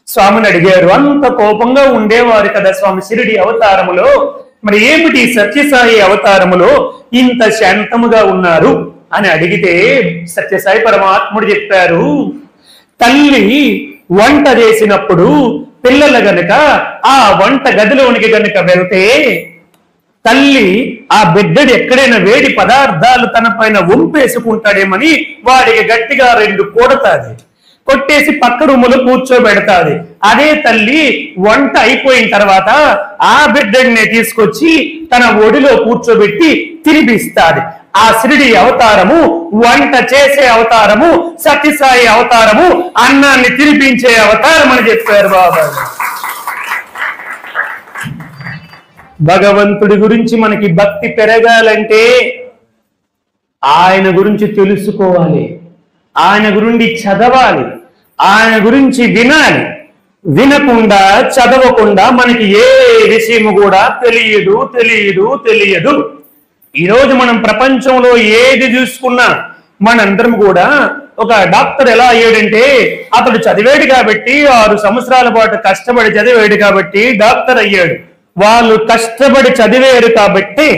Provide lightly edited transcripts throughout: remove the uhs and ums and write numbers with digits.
స్వామిని అడిగారు. అంత కోపంగా ఉండేవారు కదా స్వామి షిరిడి అవతారములో. మరి ఏమిటి సత్యసాయి అవతారములో ఇంత శాంతముగా ఉన్నారు అని అడిగితే సత్యసాయి పరమాత్ముడు చెప్పారు, తల్లి వంట చేసినప్పుడు పిల్లలు గనుక ఆ వంట గదిలోనికి గనుక వెళ్తే తల్లి ఆ బిడ్డడు ఎక్కడైనా వేడి పదార్థాలు తన పైన వంపేసుకుంటాడేమని వాడికి గట్టిగా 2 కొడతాది. కొట్టేసి పక్క రూములో కూర్చోబెడతాది. అదే తల్లి వంట అయిపోయిన తర్వాత ఆ బిడ్డడిని తీసుకొచ్చి తన ఒడిలో కూర్చోబెట్టి తినిపిస్తాది. ఆ షిరిడి అవతారము వంట చేసే అవతారము, సత్యసాయి అవతారము అన్నాన్ని తినిపించే అవతారం అని చెప్పారు బాబా. భగవంతుడి గురించి మనకి భక్తి పెరగాలంటే ఆయన గురించి తెలుసుకోవాలి, ఆయన గురించి చదవాలి, ఆయన గురించి వినాలి. వినకుండా చదవకుండా మనకి ఏ విషయము కూడా తెలియదు. ఈరోజు మనం ప్రపంచంలో ఏది చూసుకున్నా మనందరం కూడా ఒక డాక్టర్ ఎలా అయ్యాడంటే అతడు చదివాడు కాబట్టి 6 సంవత్సరాల పాటు కష్టపడి చదివాడు కాబట్టి డాక్టర్ అయ్యాడు. వాళ్ళు కష్టపడి చదివారు కాబట్టి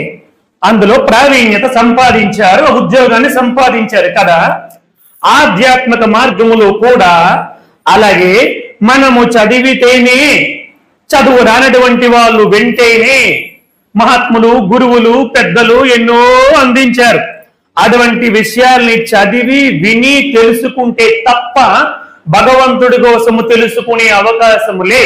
అందులో ప్రావీణ్యత సంపాదించారు, ఉద్యోగాన్ని సంపాదించారు కదా. ఆధ్యాత్మిక మార్గములో కూడా అలాగే మనము చదివితేనే, చదువు రానటువంటి వాళ్ళు వింటేనే. మహాత్ములు, గురువులు, పెద్దలు ఎన్నో అందించారు. అటువంటి విషయాల్ని చదివి విని తెలుసుకుంటే తప్ప భగవంతుడి కోసము తెలుసుకునే అవకాశము లేదు.